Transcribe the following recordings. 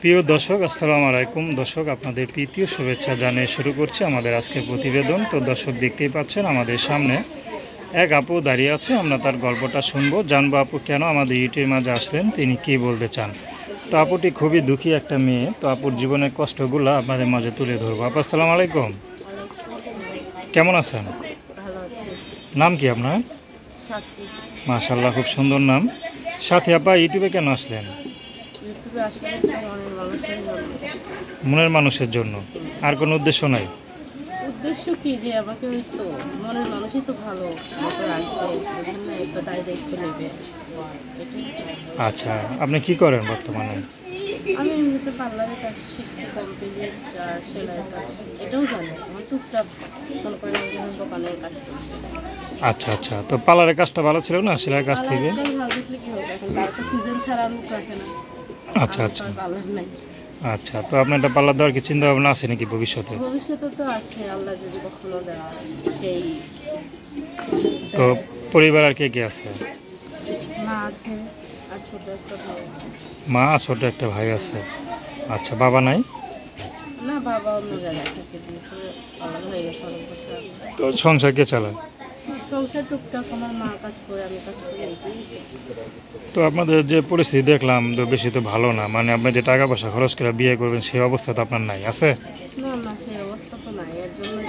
প্রিয় দর্শক, আসসালামু আলাইকুম। দর্শক, আপনাদের প্রীতীয় শুভেচ্ছা জানিয়ে শুরু করছি আমাদের আজকের প্রতিবেদন। তো দর্শক, দেখতেই পাচ্ছেন আমাদের সামনে এক আপু দাঁড়িয়ে আছে। আমরা তার গল্পটা শুনবো, জানবো আপু কেন আমাদের ইউটিউবের মাঝে আসলেন, তিনি কি বলতে চান। তো আপুটি খুবই দুঃখী একটা মেয়ে। তো আপুর জীবনের কষ্টগুলো আপনাদের মাঝে তুলে ধরবো। আপু আসসালামু আলাইকুম, কেমন আছেন? নাম কি আপনার? মাশাআল্লাহ, খুব সুন্দর নাম। সাথী আপা, ইউটিউবে কেন আসলেন? মনের মানুষের জন্য, আর কোনো উদ্দেশ্য নাই? উদ্দেশ্য কি যে আমাকে ওই তো মনের মানুষই তো ভালো মতো রাখবে, একটা দায়িত্ব নেবে। আচ্ছা, আপনি কি করেন বর্তমানে? আমি এমনিতে পার্লারের কাজ শিখছি, কমপ্লিট সেলাইয়ের কাজ এটাও জানি। আমার টুকটাক মনে করেন একজন দোকানের কাজ করছি। আচ্ছা আচ্ছা, তো পার্লারের কাজটা ভালো ছিল না সেলাইয়ের কাছ থেকে? ভালো দেখলে কি হবে, এখন তার তো সিজন ছাড়া লোক রাখে না। আচ্ছা আচ্ছা পার্লার নাই। আচ্ছা, তো আপনার একটা পার্লার দেওয়ার কি চিন্তা ভাবনা আছে নাকি ভবিষ্যতে? ভবিষ্যতে তো আছে, আল্লাহ যদি কখনো দেওয়া সেই। তো পরিবার আর কে কে আছে? মা আছে আর ছোট একটা ভাই আছে। মা আর ছোট একটা ভাই আছে। আচ্ছা, বাবা নাই? না, বাবা অন্য জায়গায় থাকে, আলাদা হয়ে গেছে অনেক বছর। তো সংসার কে চালায়? সংসার টুকটাক আমার মা কাজ করে, আমি কাজ করি। তো আপনাদের যে পরিস্থিতি দেখলাম তো বেশি তো ভালো না, মানে আপনি যে টাকা পয়সা খরচ করে বিয়ে করবেন সেই অবস্থা তো আপনার নাই, আছে? না না, সেই অবস্থা তো নাই। এর জন্যই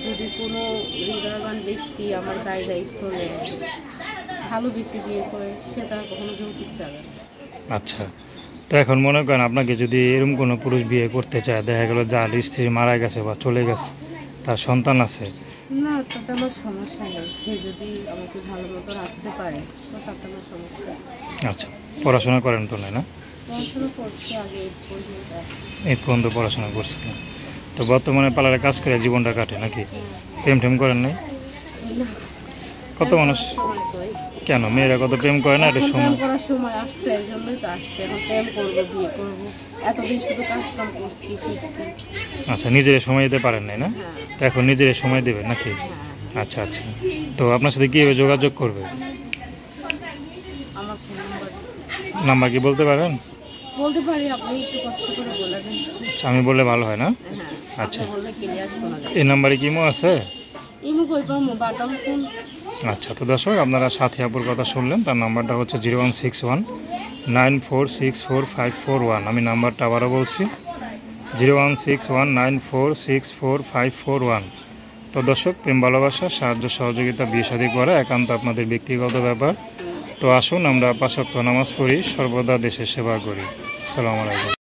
যদি কোনো হৃদয়বান ব্যক্তি আমার দায়িত্ব নেয়, ভালোবেসে বিয়ে করে, সে তার কখনো যৌতুক চাবে। আচ্ছা, তো এখন মনে করেন আপনাকে যদি এরকম কোনো পুরুষ বিয়ে করতে চায়, দেখা গেল যার স্ত্রী মারা গেছে বা চলে গেছে, তার সন্তান আছে, না, তাতে আমার সমস্যা নেই। সে যদি আমাকে ভালো মতো রাখতে পারে তো তাতে আমার সমস্যা। আচ্ছা, পড়াশোনা করেন তো না? পড়াশোনা করছি, আগে এই পর্যন্ত পড়াশোনা করছিলেন, তো বর্তমানে পার্লারে কাজ করে জীবনটা কাটে নাকি? প্রেম টেম করেন নাই? কত মানুষ, কেন মেয়েরা কত প্রেম করে না? এটা সময় করার সময় আসছে, এই জন্যই তো আসছে। এখন প্রেম করবো, বিয়ে করবো, এতদিন শুধু কাজ কাম করছি, শিখছি। আচ্ছা, নিজের সময় দিতে পারেন নাই না? তো এখন নিজের সময় দেবেন নাকি? আচ্ছা আচ্ছা, তো আপনার সাথে কীভাবে যোগাযোগ করবে? আমার নাম্বার কি বলতে পারেন? বলতে পারি, আপনি একটু কষ্ট করে বলে দেন। আচ্ছা, আমি বললে ভালো হয় না? আচ্ছা, বললে ক্লিয়ার শোনা যায়। এই নাম্বারে কি ইমো আছে? ইমো কই পাবো, বাটাম ফোন। আচ্ছা, তো দর্শক, আপনারা সাথী আপুর কথা শুনলেন। তার নাম্বারটা হচ্ছে 016194645541। আমি নাম্বারটা আবারও বলছি, 016194645541। তো দর্শক, প্রেম ভালোবাসা, সাহায্য সহযোগিতা, বিয়ে শাদী করা একান্ত আপনাদের ব্যক্তিগত ব্যাপার। তো আসুন আমরা 5 ওয়াক্ত নামাজ পড়ি, সর্বদা দেশের সেবা করি। আসসালামু আলাইকুম।